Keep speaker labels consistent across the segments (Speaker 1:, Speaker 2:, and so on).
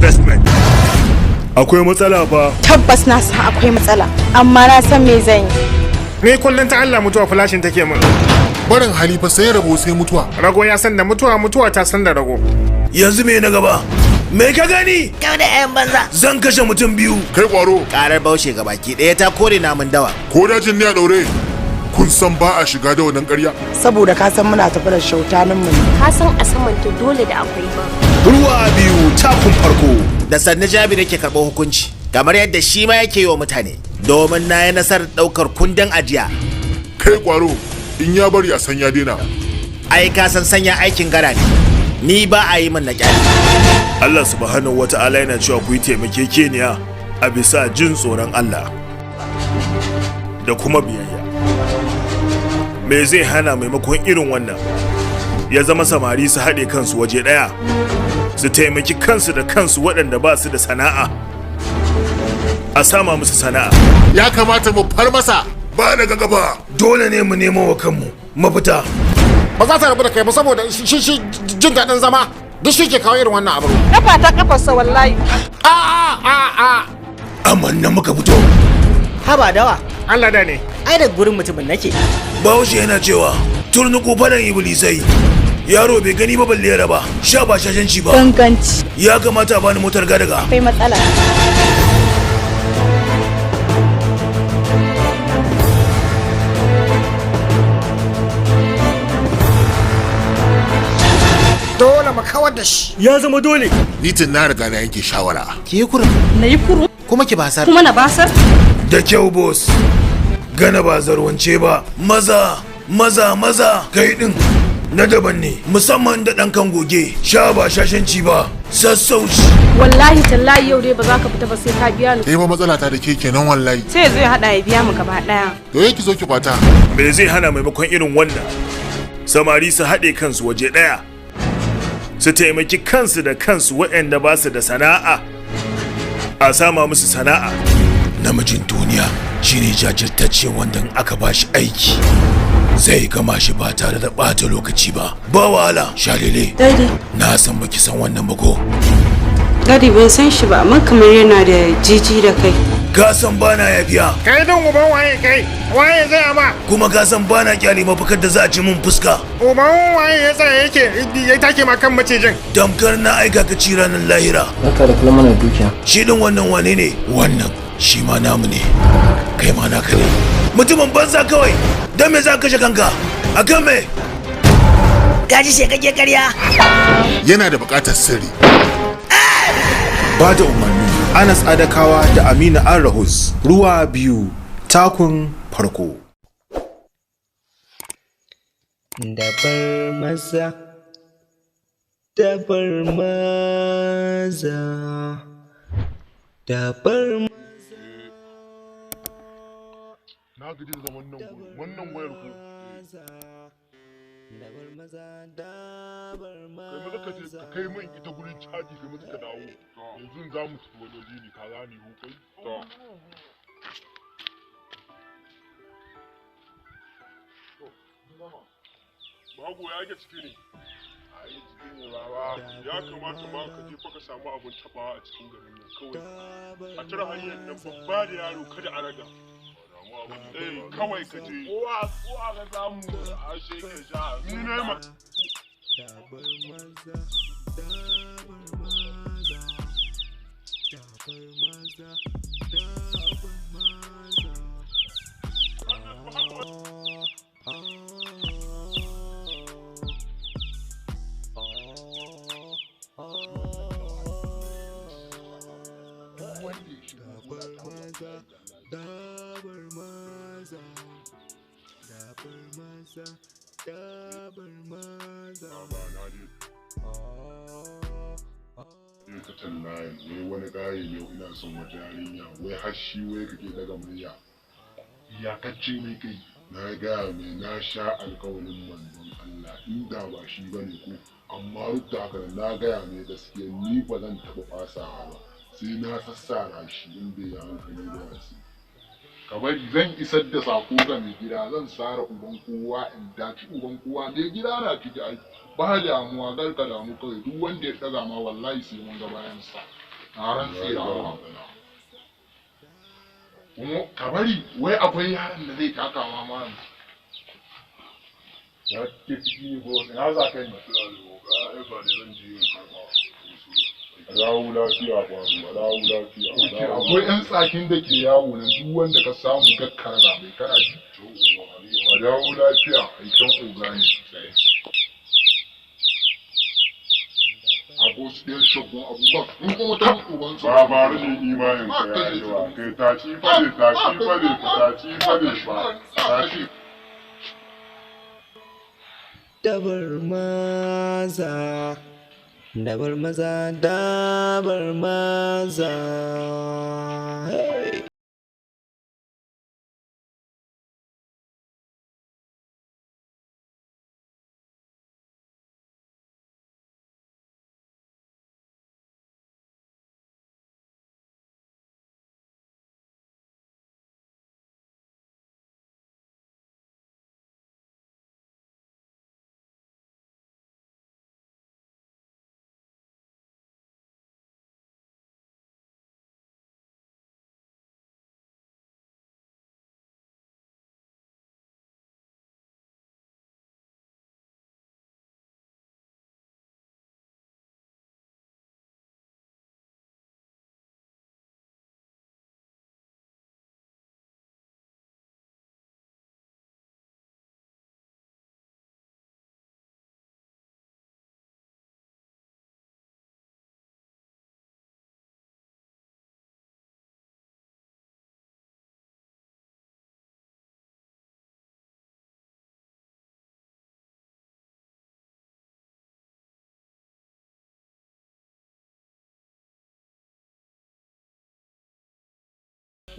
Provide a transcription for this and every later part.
Speaker 1: investment. Akwai matsala ba?
Speaker 2: Tabbas na san akwai matsala, amma na san me zan yi.
Speaker 3: Me kullun ta Allah mutuwa flashin take min.
Speaker 4: Barin halifa sai rabo sai mutuwa.
Speaker 3: Rago ya san da mutuwa, mutuwa ta san da rago.
Speaker 1: Yanzu me na gaba? Me ka gani?
Speaker 5: Kau da 'yan banza.
Speaker 1: Zan kashe mutum biyu.
Speaker 4: Kai kwaro.
Speaker 5: Karar baushe ga baki ɗaya ta kore namun dawa.
Speaker 4: Ko dajin ne a daure. Kun san ba a shiga da wannan ƙarya.
Speaker 6: Saboda ka san muna tafi da shautanin mu.
Speaker 7: Ka san a saman ta dole da akwai ba.
Speaker 1: Ruwa biyu takun farko.
Speaker 5: Da sannu Jabir yake karɓar hukunci. Kamar yadda shi ma yake yi wa mutane. Domin na yi nasarar ɗaukar kundin ajiya.
Speaker 4: Kai kwaro. In ya bari a san ya daina.
Speaker 5: Ai ka san sanya aikin gara ne. Ni ba a yi min na kyale.
Speaker 1: Allah subhanahu wata'ala yana cewa ku yi taimakekeniya a bisa jin tsoron Allah da kuma biyayya. Me zai hana maimakon irin wannan ya zama samari su haɗe kansu waje ɗaya su taimaki kansu da kansu waɗanda ba su da sana'a a sama musu sana'a.
Speaker 4: Ya kamata mu far masa.
Speaker 1: Ba daga gaba dole ne mu nemo wa kanmu mafita.
Speaker 3: Ba za ta rabu da kai ba saboda shi jin daɗin zama duk shi ke kawo irin wannan abu.
Speaker 2: Kafa ta kafarsa wallahi.
Speaker 1: Amma nan muka fito.
Speaker 5: Haba dawa.
Speaker 3: Allah da ne.
Speaker 5: Ai da gurin mutumin nake.
Speaker 1: Bahaushe yana cewa turnuku fadan iblisai. Yaro bai gani ba balle ya raba. Sha ba shashanci ba.
Speaker 2: Ganganci.
Speaker 1: Ya kamata a bani motar gadaga.
Speaker 2: Akwai matsala.
Speaker 3: Dole mu kawar da shi.
Speaker 1: Ya zama dole.
Speaker 4: Nitin na riga na yanke shawara.
Speaker 5: Ki yi kurum.
Speaker 2: Na yi kuru.
Speaker 5: Kuma ki basar.
Speaker 2: Kuma na basar.
Speaker 1: Da kyau boss. Gana ba zarwance ba. Maza. Kai din na daban ne. Musamman da ɗan kan goge. Sha ba shashanci ba. Sassauci.
Speaker 7: Wallahi tallahi yau dai ba za ka fita ba sai ka biya ni.
Speaker 4: Kai ba matsala ta da ke kenan wallahi.
Speaker 7: Sai zai hada ya biya mu gaba daya.
Speaker 4: To yake zo ki kwata.
Speaker 1: Me zai hana maimakon irin wannan? Samari su haɗe kansu waje ɗaya. Su taimaki kansu da kansu waɗanda ba su da sana'a a sama musu sana'a. Namijin duniya shine jajirtacce wanda aka ba shi aiki zai gama shi ba tare da ɓata lokaci ba. Ba wahala shalele.
Speaker 8: Daddy.
Speaker 1: Na san baki san wannan ba ko?
Speaker 8: Daddy ban san shi ba amma kamar yana da jiji da kai.
Speaker 1: Ka san bana yafiya.
Speaker 3: Kai don uban waye kai? Waye zai ama?
Speaker 1: Kuma ka san bana kyale mafakar da za a ci min fuska.
Speaker 3: Uban waye ya tsaya yake ya take ma kan macijin.
Speaker 1: Damkar na aika ka ci ranar lahira.
Speaker 9: Zaka da kula mana dukiya.
Speaker 1: Shi din wannan wane ne? Wannan shi ma namu ne. Kai ma naka ne. Mutumin banza kawai. Dan me za ka kashe kanka? Akan me?
Speaker 5: Gaji shekake karya.
Speaker 4: Yana da buƙatar sirri.
Speaker 10: Ba da umarni Anas Adakawa da Amina Arrahus. Ruwa biyu takun farko.
Speaker 9: Dabar maza. Dabar maza.
Speaker 4: Na gaji da wannan wayar ku.
Speaker 9: Dabar maza, dabar maza.
Speaker 4: Kai maza ka kai min ita gurin caji kai maza ka dawo. Yanzu za mu tafi wani waje ne ka gane ko kai. Bago ya ke ciki ne. Ai ciki ne baba. Ya kamata ma ka je fa ka samu abun tabawa a cikin garin nan kawai. A cire hanyar nan babba da yaro kada a raga. Kawai ka je. Uwa ka samu a sheke sha. Ni ne ma. Dabar maza, dabar maza. Dabar maza, dabar maza. Dabar maza, dabar maza, dabar maza. Ka talla ne wani gaye ne ina son wata yarinya wai har shi wai kake daga murya. Ya kace mai kai na gaya mai na sha alƙawarin manzon Allah inda ba shi bane ko amma duk da haka na gaya mai gaskiya ni ba zan taɓa fasawa ba sai na sassara shi inda ya hankali da wasu. Ka bari zan isar da sako ga mai gida zan sara uban kowa in daci uban kowa mai gida na ciki ai ba damuwa garka damu kawai duk wanda ya daga ma wallahi sai mun ga bayan sa. a rantsi da Allah kuma ka bari wai akwai yaron da zai taka ma malam ya ke ciki ne ko ina za ka yi ai ba da zan je yin karɓa dawo lafiya ba dawo lafiya akwai yan tsakin da ke yawo nan duk wanda ka samu gakkara da mai kana ji a dawo lafiya aikin oga ne tsaye abu su ɗaya shagun abubuwan in kuma ta uban su ba ba rashin imanin ka ya yi wa kai taci fade ba taci
Speaker 9: Dabar maza, dabar maza, dabar maza. Hey.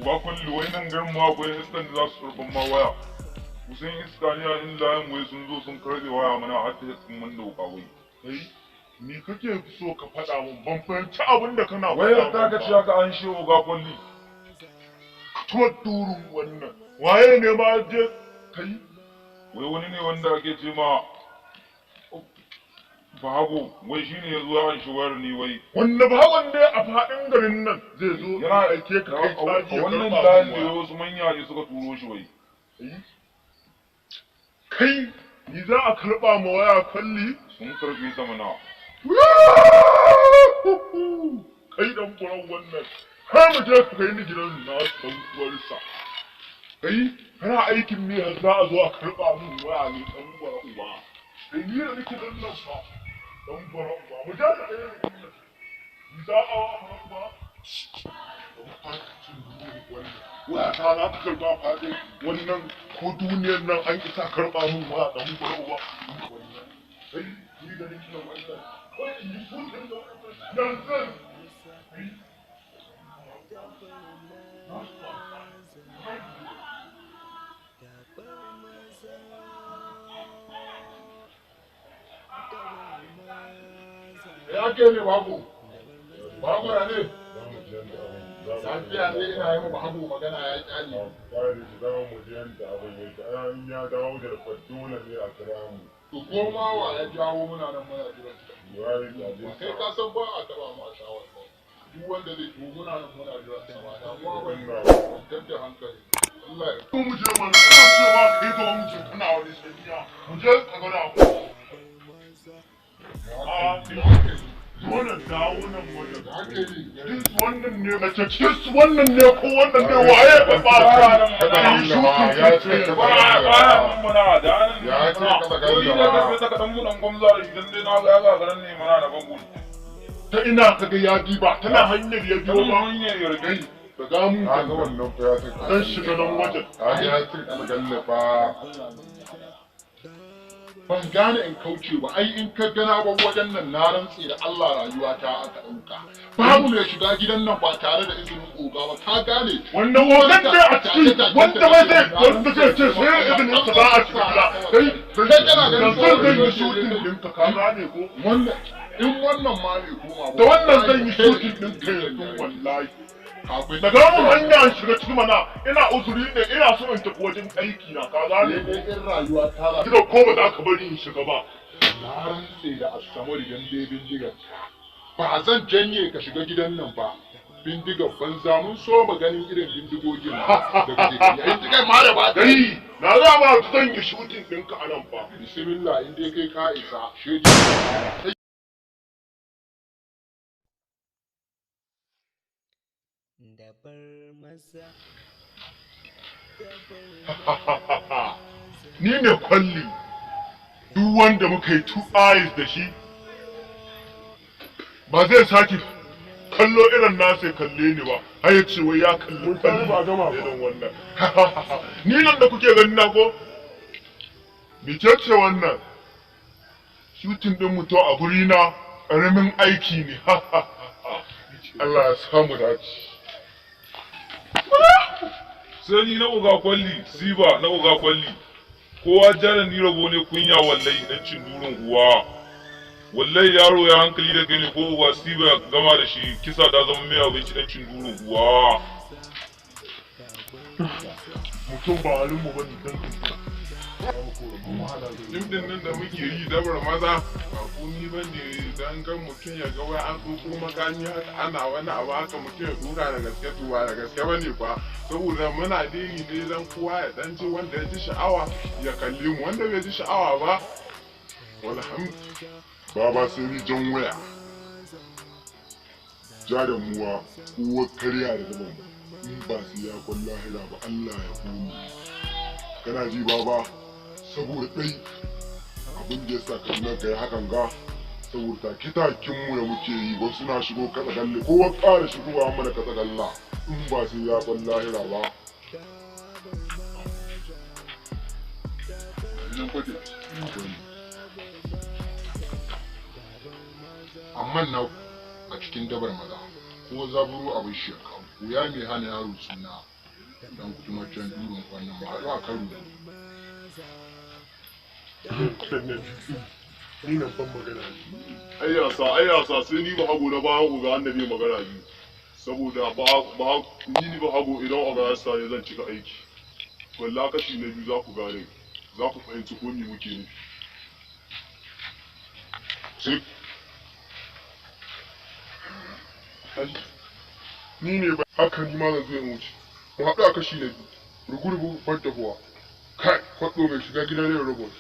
Speaker 4: ba kullu wai nan garin ma akwai iskan da za su turban ma waya kusan iska ne a inda yan wai sun zo sun karbe waya mana har ta iskin man da wuka wai kai ni kake so ka faɗa mun ban fahimci abin da kana faɗa wai da ka ci haka an shewo ga kulli to turun wannan waye ne ma je kai wai wani ne wanda ake ce ma bahago wai shi ne ya zo ya shi wayar ni wai wanda bahagon ne a faɗin garin nan zai zo yana aike ka kai caji wannan layin da wasu manya ne suka turo shi wai kai ni za a karɓa ma waya kwalli sun karɓi ta mana kai dan kuran wannan har mu je ka kai ni gidan na dan uwarsa kai kana aikin ne har za a zo a karɓa min waya ne dan uwar uba kai ni da nake dan nan fa dan uwar uba mu je ka kai ni za a ba waya ta na ta karɓa fadin wannan ko duniyar nan an isa karɓa min waya dan uwar uba kai ni da nake nan wannan kai ni kun da nan zan ya ke ne babu ya ne lafiya ne ina yi ma babu magana ya kyale ya da shi zama mu je yanda abin yake an ya dawo da dole ne a kira mu to ko ma wa ya jawo muna nan muna jira kai ka san ba a taba mu a shawar duk wanda zai to muna nan muna jira sama da mu ban da hankali Allah ya ku mu je mana ina cewa kai to mu je kana wani sabiya mu je ka ga da ku wannan dawo nan wajen hankali wannan ne mace cikin wannan ne ko wannan ne waye ba ba ya ce ba muna da ya ce ka ga da ka dan munan gwamza da idan dai na ga ga garan ne mana da babu ta ina kaga ya diba tana hanyar ya biyo ba hanyar yargai da ga mun ga wannan fa ya ce dan shiga nan wajen ya ce ka gallafa ban gane in kauce ba ai in ka gana ba wajen nan na rantse da Allah rayuwa ta aka dauka babu mai shiga gidan nan ba tare da izinin oga ba ka gane wannan ogan da a ciki wanda bai zai wanda zai ce sai izinin sa ba a ciki kai kana ganin zan yi shooting din ka gane ko wannan in wannan ma ne koma da wannan zan yi shooting din ka yanzu wallahi daga mun hanya shiga cikin mana ina uzuri ne ina so in tafi wajen aiki na ka gane ne in rayuwa ta ra kida ko ba za ka bari in shiga ba na rantse da asamari dan dai bindigar ba zan janye ka shiga gidan nan ba. Bindigar banza mun so maganin irin bindigogin da kake gani. Ai kai ma da ba kai. Na za ma zan yi shooting ɗinka a nan fa. Bismillah in dai kai ka isa. Shege.
Speaker 9: Dabar maza.
Speaker 4: Ni ne kwalli. Duk wanda muka yi two eyes da shi ba zai sake kallo irin nasa kalle ni ba. Har ya ce wai ya kalli kwalli ba gama irin wannan. Ni nan da kuke gani na ko? Mecece wannan? Shooting ɗin mutum a guri na ƙaramin aiki ne. Allah ya samu dace.
Speaker 11: Sai ni na uga kwalli, siba na uga kwalli. Kowa jara ni rabo ne kunya wallahi dan cin durin uwa. Wallahi yaro ya hankali da kai ne ko uwa siba ya gama da shi kisa da zama mai abinci dan cin durin uwa.
Speaker 4: Mutum ba halin mu bane dan
Speaker 12: Dimdin nan da muke yi dabar maza ba komi ba ne don gan mutum ya ga wai an ɗauko makami haka ana wani abu haka mutum ya dura da gaske to ba da gaske ba ne fa saboda muna dini ne don kowa ya ɗan ji wanda ya ji sha'awa ya kalli mu wanda bai ji sha'awa ba walhamdu
Speaker 4: baba sai ni jan waya ja da muwa kowa karya da zaman in ba su ya kwalla hira ba Allah ya komi kana ji baba saboda dai abin da ya sa ka nan kai hakan ga saboda kitakin mu da muke yi wasu na shigo kasa galle kowa ƙara shigowa mana kasa galla in ba sai ya kwalla hira ba amma na a cikin dabar maza ko zaburo abin shekaru wuya mai hana yaro suna dan kuma can durin wannan ba a karo
Speaker 12: ni nan ban magana ayyasa sai ni ba hago na bayan uga annabi magana biyu saboda ba ni ba hago idan uga ya sa zan cika aiki wallahi kashi na biyu za ku gane za ku fahimci ko ni muke ne sai ni ne ba haka ni ma zan zo in wuce mu haɗu a kashi na biyu rugu-rugu fanta kuwa kai kwaɗo mai shiga gidan ne robot